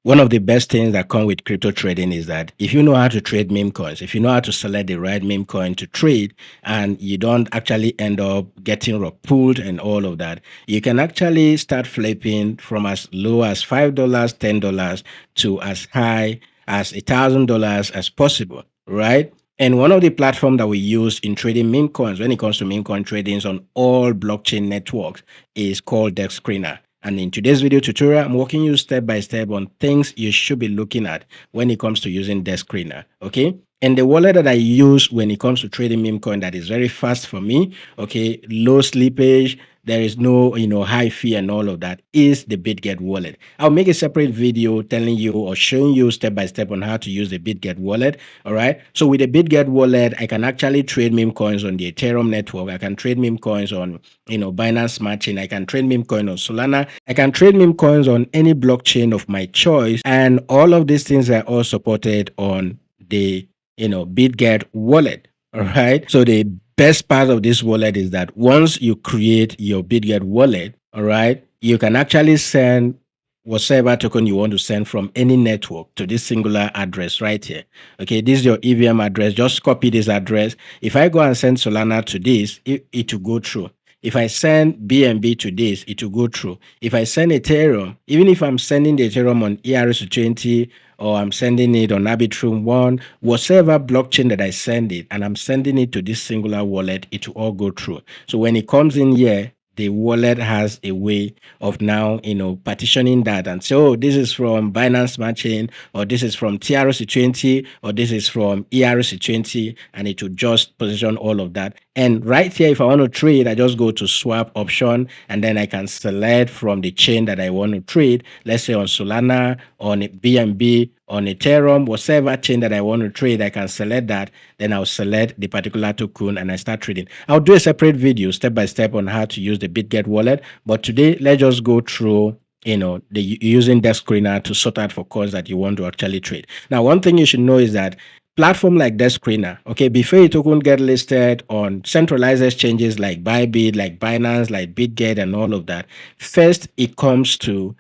One of the best things that come with crypto trading is that if you know how to trade meme coins, if you know how to select the right meme coin to trade, and you don't actually end up getting rug pulled and all of that, you can actually start flipping from as low as $5, $10 to as high as $1,000 as possible, right? And one of the platforms that we use in trading meme coins when it comes to meme coin trading on all blockchain networks is called Dexscreener. And in today's video tutorial, I'm walking you step by step on things you should be looking at when it comes to using Dexscreener, okay? And the wallet that I use when it comes to trading meme coin that is very fast for me, okay, low slippage, there is no, high fee and all of that is the BitGet wallet. I'll make a separate video telling you or showing you step by step on how to use the BitGet wallet, all right? So with the BitGet wallet, I can actually trade meme coins on the Ethereum network. I can trade meme coins on, Binance Smart Chain. I can trade meme coin on Solana. I can trade meme coins on any blockchain of my choice. And all of these things are all supported on the, BitGet wallet, all right? So the best part of this wallet is that once you create your BitGet wallet, all right, you can actually send whatever token you want to send from any network to this singular address right here. Okay, this is your EVM address. Just copy this address. If I go and send Solana to this, it will go through. If I send BNB to this, it will go through. If I send Ethereum, even if I'm sending the Ethereum on 𝗘𝗅𝗀𝗫 or I'm sending it on Arbitrum1, whatever blockchain that I send it, and I'm sending it to this singular wallet, it will all go through. So when it comes in here, the wallet has a way of now, partitioning that and say, oh, this is from Binance Smart Chain, or this is from 𝗘𝗅𝗀𝗫, or this is from 𝗘𝗅𝗀𝗫, and it will just position all of that. And right here, if I want to trade, I just go to swap option, and then I can select from the chain that I want to trade. Let's say on Solana, on BNB, on Ethereum, whatever chain that I want to trade, I can select that. Then I'll select the particular token and I start trading. I'll do a separate video step by step on how to use the BitGet wallet. But today, let's just go through using Dexscreener to sort out for coins that you want to actually trade. Now, one thing you should know is that platform like Dexscreener, okay, before your token get listed on centralized exchanges like Bybit, like Binance, like BitGet, and all of that, first it comes to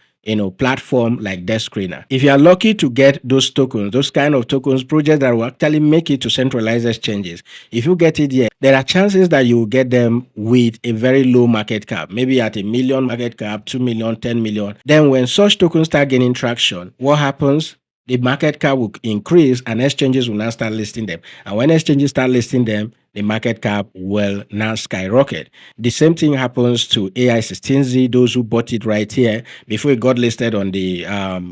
platform like Dexscreener. If you are lucky to get those tokens, those kind of tokens, projects that will actually make it to centralized exchanges, if you get it here, there are chances that you will get them with a very low market cap, maybe at 1 million market cap, 2 million, 10 million. Then when such tokens start gaining traction, what happens? The market cap will increase and exchanges will now start listing them. And when exchanges start listing them, the market cap will now skyrocket. The same thing happens to 𝗖𝗍𝗍𝗫, those who bought it right here. Before it got listed on the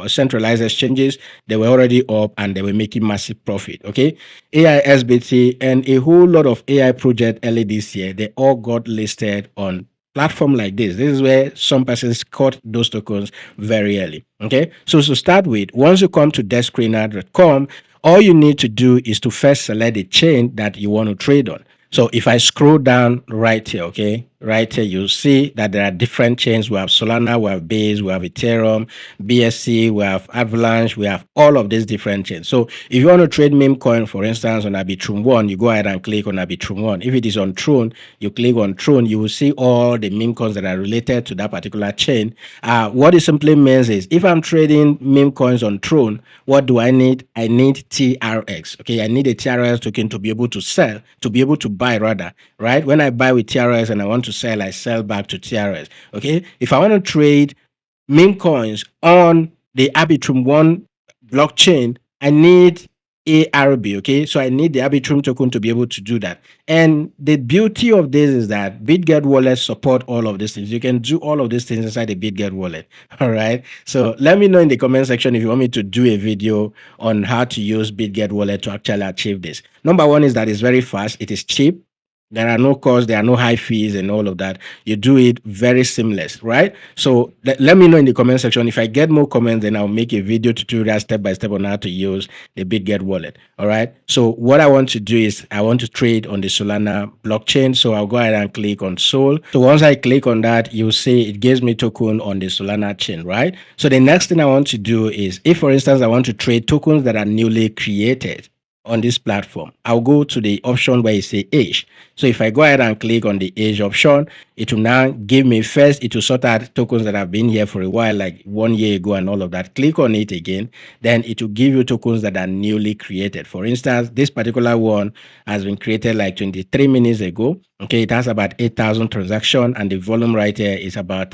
centralized exchanges, they were already up and they were making massive profit, okay? 𝗖𝗍𝗍𝗫 and a whole lot of AI projects early this year, they all got listed on platform like this. This is where some persons caught those tokens very early. Okay, so to start with, once you come to Dexscreener.com, all you need to do is to first select the chain that you want to trade on. So if I scroll down right here, okay, right here, you'll see that there are different chains. We have Solana, we have Base, we have Ethereum, BSC, we have Avalanche, we have all of these different chains. So if you want to trade meme coin, for instance, on Arbitrum1, you go ahead and click on Arbitrum1. If it is on Tron, you click on Tron, you will see all the meme coins that are related to that particular chain. What it simply means is if I'm trading meme coins on Tron, what do I need? I need TRX. Okay, I need a TRX token to be able to sell, to be able to buy rather, right? When I buy with TRX and I want to sell, I sell back to TRX. Okay, if I want to trade meme coins on the Arbitrum1 blockchain, I need 𝗘𝗅𝗀𝗽, okay? So I need the Arbitrum token to be able to do that. And the beauty of this is that BitGet wallet support all of these things. You can do all of these things inside the BitGet wallet, all right? So let me know in the comment section if you want me to do a video on how to use BitGet wallet to actually achieve this. Number one is that it's very fast. It is cheap. There are no costs, there are no high fees and all of that. You do it very seamless, right? So let me know in the comment section. If I get more comments, then I'll make a video tutorial step by step on how to use the BitGet wallet, all right? So what I want to do is I want to trade on the Solana blockchain. So I'll go ahead and click on Sol. So once I click on that, you'll see it gives me token on the Solana chain, right? So the next thing I want to do is if, for instance, I want to trade tokens that are newly created, on this platform. I'll go to the option where it say age. So if I go ahead and click on the age option, it will now give me first, it will sort out tokens that have been here for a while, like 1 year ago and all of that. Click on it again, then it will give you tokens that are newly created. For instance, this particular one has been created like 23 minutes ago. Okay, it has about 8,000 transactions, and the volume right here is about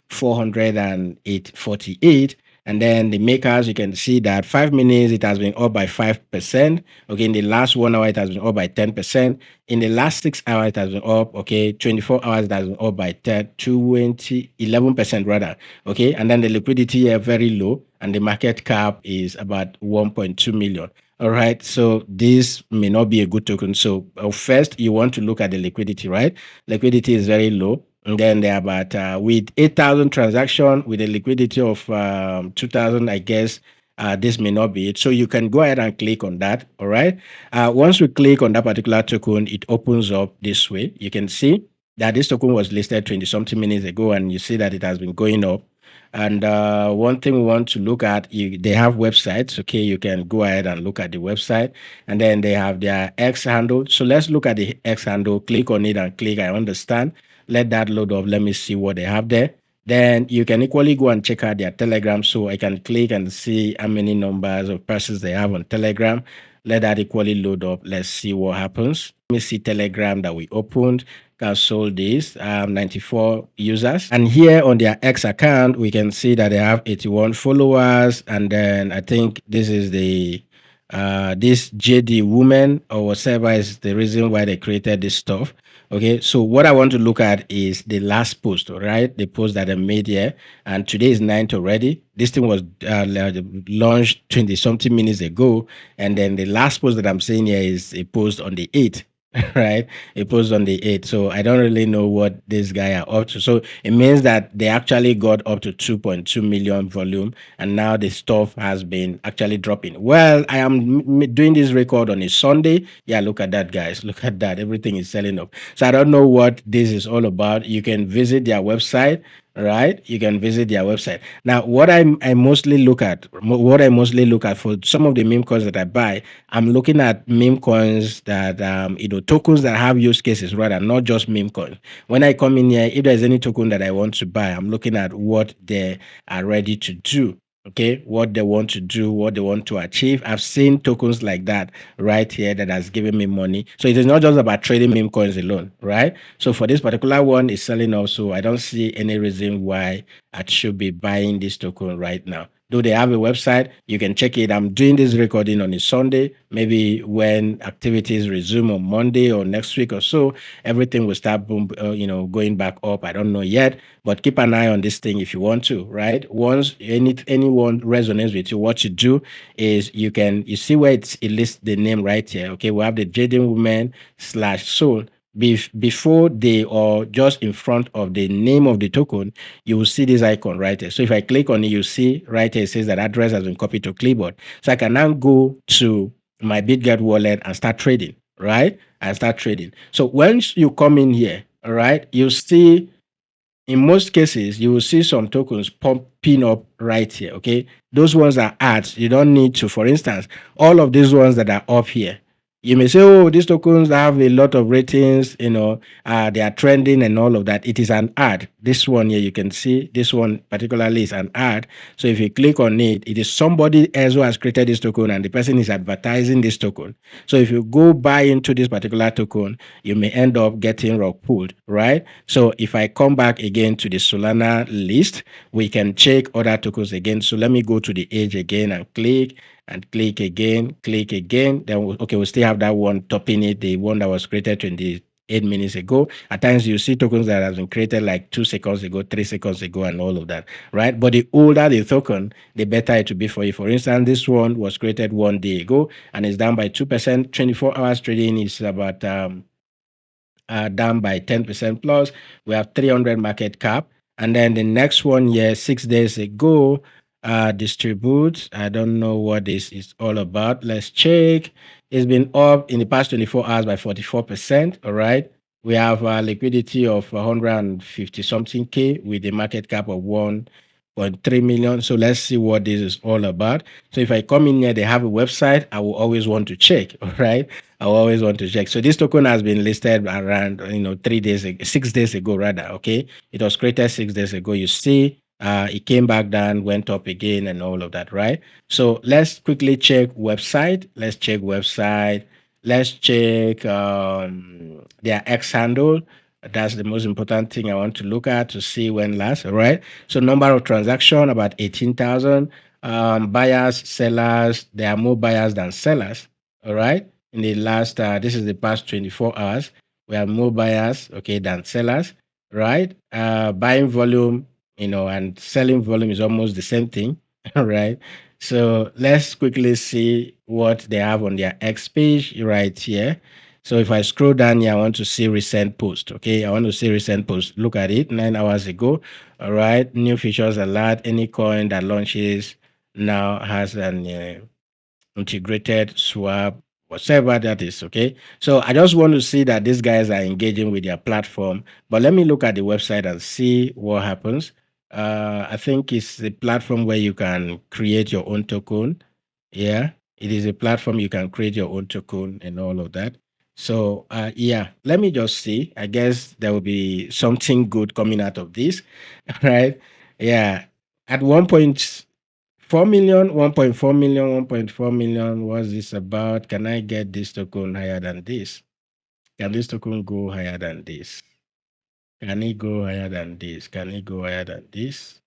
408.48. And then the makers, you can see that 5 minutes, it has been up by 5%. Okay, in the last 1 hour, it has been up by 10%. In the last 6 hours, it has been up. Okay, 24 hours, it has been up by 11% rather. Okay, and then the liquidity here very low, and the market cap is about 1.2 million. All right, so this may not be a good token. So first, you want to look at the liquidity, right? Liquidity is very low. And then they're about with 8,000 transactions with a liquidity of 2,000, I guess. This may not be it. So you can go ahead and click on that. All right. Once we click on that particular token, it opens up this way. You can see that this token was listed 20 something minutes ago, and you see that it has been going up. And one thing we want to look at, they have websites. Okay, you can go ahead and look at the website, and then they have their X handle. So let's look at the X handle. Click on it and click I understand. Let that load up. Let me see what they have there. Then you can equally go and check out their Telegram. So I can click and see how many numbers of persons they have on Telegram. Let that equally load up. Let's see what happens. Let me see Telegram that we opened. Cancel this 94 users, and here on their X account we can see that they have 81 followers. And then I think this is the this 𝗕𝗍𝗰𝗵 or whatever is the reason why they created this stuff. Okay, so what I want to look at is the last post, all right? The post that I made here, and today is 9th already. This thing was launched 20 something minutes ago, and then the last post that I'm seeing here is a post on the 8th. Right, it post on the 8th. So I don't really know what this guy are up to. So it means that they actually got up to 2.2 million volume, and now the stuff has been actually dropping. Well, I am doing this record on a Sunday. Yeah, look at that, guys. Look at that. Everything is selling up. So I don't know what this is all about. You can visit their website. Right, you can visit their website. Now what I mostly look at for some of the meme coins that I buy, I'm looking at meme coins that tokens that have use cases, rather, not just meme coins. When I come in here, if there's any token that I want to buy, I'm looking at what they are ready to do. Okay, what they want to do, what they want to achieve. I've seen tokens like that right here that has given me money. So it is not just about trading meme coins alone, right? So for this particular one, it's selling also. I don't see any reason why I should be buying this token right now. Though they have a website, you can check it. I'm doing this recording on a Sunday. Maybe when activities resume on Monday or next week or so, everything will start going back up. I don't know yet, but keep an eye on this thing if you want to, right? Once anyone resonates with you, what you do is you see where it lists the name right here. Okay, we have the 𝗕𝗍𝗰𝗵/soul. Before they, or just in front of the name of the token, you will see this icon right there. So if I click on it, you see right here, it says that address has been copied to clipboard. So I can now go to my BitGet wallet and start trading, right? And start trading. So once you come in here, all right, you see, in most cases, you will see some tokens popping up right here, okay? Those ones are ads. You don't need to, for instance, all of these ones that are up here, you may say, oh, these tokens have a lot of ratings, they are trending and all of that. It is an ad. This one here, you can see this one particularly is an ad. So if you click on it, it is somebody else who has created this token, and the person is advertising this token. So if you go buy into this particular token, you may end up getting rug pulled, right? So if I come back again to the Solana list, we can check other tokens again. So let me go to the age again and click again, then we'll still have that one topping it, the one that was created 28 minutes ago. At times you see tokens that have been created like 2 seconds ago, 3 seconds ago, and all of that, right? But the older the token, the better it will be for you. For instance, this one was created 1 day ago and it's down by 2%. 24 hours trading is about down by 10% plus. We have 300 market cap. And then the next one here, 6 days ago, distribute. I don't know what this is all about. Let's check. It's been up in the past 24 hours by 44%. All right. We have a liquidity of 150 something K with a market cap of 0.3 million. So let's see what this is all about. So if I come in here, they have a website. I will always want to check. All right, I will always want to check. So this token has been listed around 6 days ago rather. Okay, it was created 6 days ago. You see, it came back down, went up again, and all of that. Right. So let's quickly check website. Let's check website. Let's check their X handle. That's the most important thing I want to look at to see when last. All right. So number of transaction about 18,000. Buyers, sellers. There are more buyers than sellers. All right. In the last, this is the past 24 hours. We have more buyers, okay, than sellers. Right. Buying volume, and selling volume is almost the same thing. All right. So let's quickly see what they have on their X page right here. So if I scroll down here, I want to see recent post. Okay, I want to see recent post. Look at it, 9 hours ago. All right, new features alert. Any coin that launches now has an integrated swap, whatever that is. Okay, so I just want to see that these guys are engaging with their platform. But let me look at the website and see what happens. I think it's the platform where you can create your own token. Yeah, it is a platform you can create your own token and all of that. So yeah, let me just see. I guess there will be something good coming out of this, right? Yeah, at 1.4 million, 1.4 million, 1.4 million. What's this about? Can I get this token higher than this? Can this token go higher than this? Can it go higher than this? Can it go higher than this?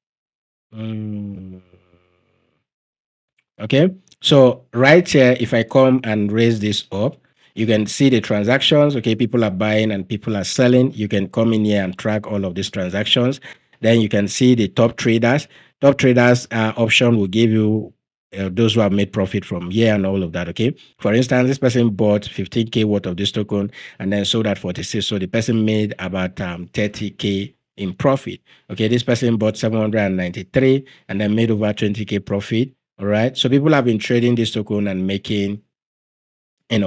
Okay, so right here, if I come and raise this up, you can see the transactions. Okay, people are buying and people are selling. You can come in here and track all of these transactions. Then you can see the top traders. Top traders option will give you those who have made profit from here and all of that. Okay, for instance, this person bought 15K worth of this token and then sold at 46. So the person made about 30K in profit. Okay, this person bought 793 and then made over 20K profit. All right. So people have been trading this token and making,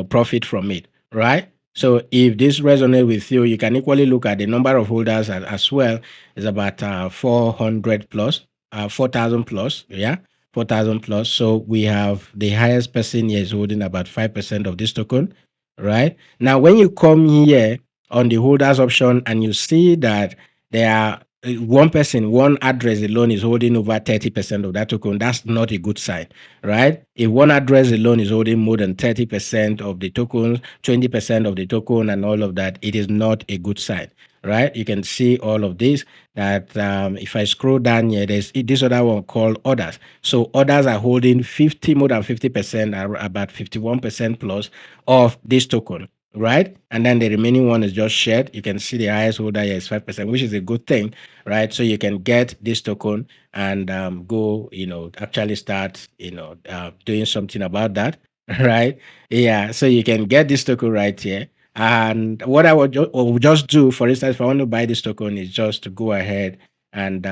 profit from it. Right. So if this resonates with you, you can equally look at the number of holders as well. It's about 400 plus, 4,000 plus. Yeah. 4,000 plus. So we have the highest person here is holding about 5% of this token. Right. Now, when you come here on the holders option and you see that there are one person, one address alone is holding over 30% of that token, that's not a good sign, right? If one address alone is holding more than 30% of the tokens, 20% of the token and all of that, it is not a good sign, right? You can see all of this that if I scroll down here, there's this other one called others. So others are holding more than 50%, about 51% plus of this token. Right, and then the remaining one is just shared. You can see the highest holder here is 5%, which is a good thing, right? So you can get this token and go, actually start, doing something about that, right? Yeah, so you can get this token right here. And what I would just do, for instance, if I want to buy this token, is just to go ahead and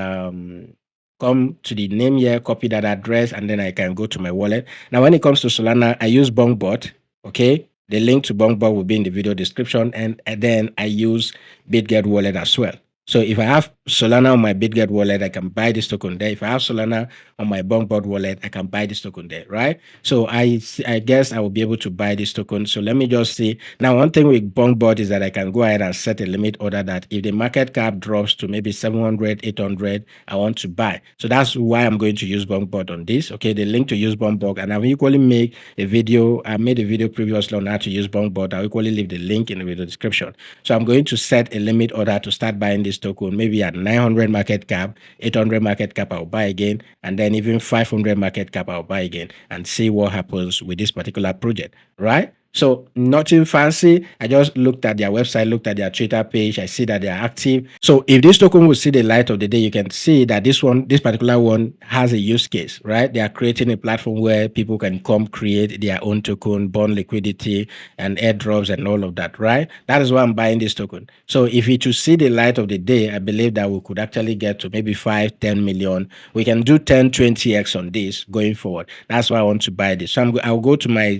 come to the name here, copy that address, and then I can go to my wallet. Now, when it comes to Solana, I use BonkBot, okay? The link to BonkBot will be in the video description, and then I use BitGet wallet as well. So if I have Solana on my BitGet wallet, I can buy this token there. If I have Solana on my BonkBot wallet, I can buy this token there, right? So I guess I will be able to buy this token. So let me just see. Now, one thing with BonkBot is that I can go ahead and set a limit order that if the market cap drops to maybe 700, 800, I want to buy. So that's why I'm going to use BonkBot on this. Okay, the link to use BonkBot, and I've equally made a video. I made a video previously on how to use BonkBot. I'll equally leave the link in the video description. So I'm going to set a limit order to start buying this token, maybe at 900 market cap, 800 market cap, I'll buy again, and then even 500 market cap, I'll buy again, and see what happens with this particular project, right? So nothing fancy. I just looked at their website, looked at their Twitter page. I see that they are active. So if this token will see the light of the day, you can see that this particular one has a use case, right? They are creating a platform where people can come create their own token, burn liquidity and airdrops and all of that, right? That is why I'm buying this token. So if it will see the light of the day, I believe that we could actually get to maybe 5, 10 million. We can do 10, 20x on this going forward. That's why I want to buy this. So I'll go to my,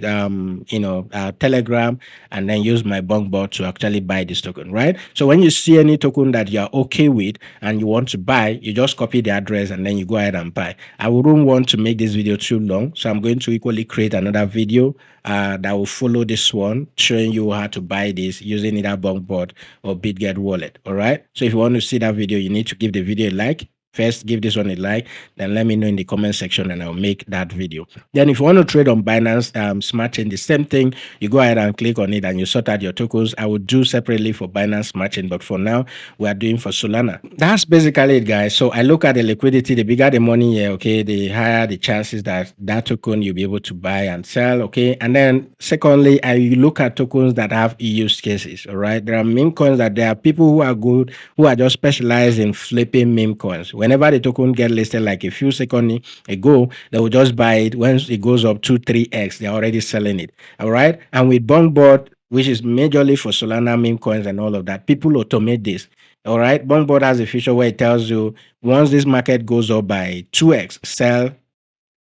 Telegram and then use my bunk bot to actually buy this token, right? So when you see any token that you're okay with and you want to buy, you just copy the address and then you go ahead and buy. I wouldn't want to make this video too long, so I'm going to equally create another video that will follow this one, showing you how to buy this using either bunk bot or Bitget wallet. All right. So if you want to see that video, you need to give the video a like. First, give this one a like, then let me know in the comment section and I'll make that video. Then if you want to trade on Binance Smart Chain, the same thing, you go ahead and click on it and you sort out your tokens. I will do separately for Binance Smart Chain, but for now, we are doing for Solana. That's basically it, guys. So I look at the liquidity, the bigger the money here, okay, the higher the chances that that token you'll be able to buy and sell, okay. And then secondly, I look at tokens that have use cases, all right. There are meme coins that there are people who are good, who are just specialized in flipping meme coins. Whenever the token get listed like a few seconds ago, they will just buy it. Once it goes up 2-3x, they're already selling it. All right. And with Bunkboard, which is majorly for Solana meme coins and all of that, people automate this. All right. Bunkboard has a feature where it tells you once this market goes up by 2x, sell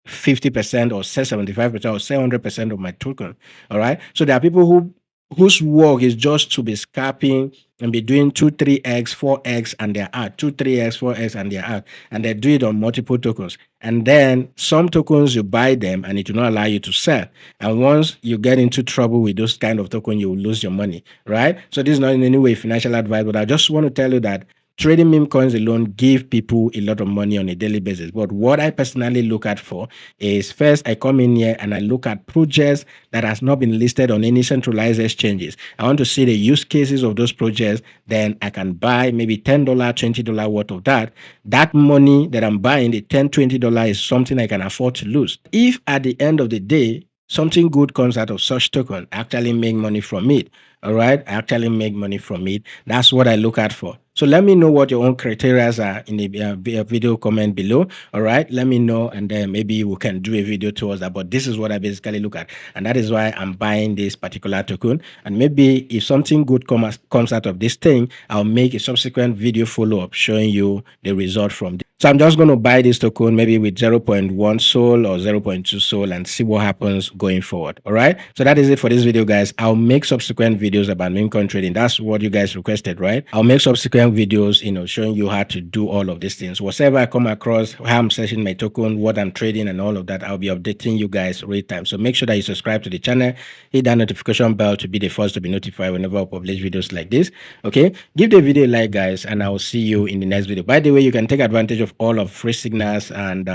50% or sell 75% or sell 100% of my token. All right. So there are people whose work is just to be scalping and be doing 2-3x 4x and they're out, 2-3x 4x and they're out, and they do it on multiple tokens. And then some tokens you buy them and it will not allow you to sell, and once you get into trouble with those kind of tokens, you will lose your money, right? So this is not in any way financial advice, but I just want to tell you that trading meme coins alone give people a lot of money on a daily basis. But what I personally look at for is, first, I come in here and I look at projects that has not been listed on any centralized exchanges. I want to see the use cases of those projects. Then I can buy maybe $10, $20 worth of that. That money that I'm buying, the $10, $20 is something I can afford to lose. If at the end of the day, something good comes out of such token, I actually make money from it. All right, I actually make money from it. That's what I look at for. So let me know what your own criteria are in the video comment below. All right, let me know, and then maybe we can do a video towards that. But this is what I basically look at, and that is why I'm buying this particular token. And maybe if something good comes out of this thing, I'll make a subsequent video follow-up showing you the result from this. So I'm just going to buy this token maybe with 0.1 SOL or 0.2 SOL and see what happens going forward. All right. So that is it for this video, guys. I'll make subsequent videos about meme coin trading. That's what you guys requested, right? I'll make subsequent videos, showing you how to do all of these things. Whatever I come across, how I'm searching my token, what I'm trading and all of that, I'll be updating you guys real time. So make sure that you subscribe to the channel, hit that notification bell to be the first to be notified whenever I publish videos like this. Okay. Give the video a like, guys, and I'll see you in the next video. By the way, you can take advantage of all of free signals and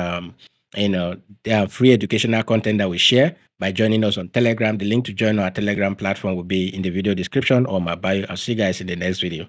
free educational content that we share by joining us on Telegram. The link to join our Telegram platform will be in the video description or my bio. I'll see you guys in the next video.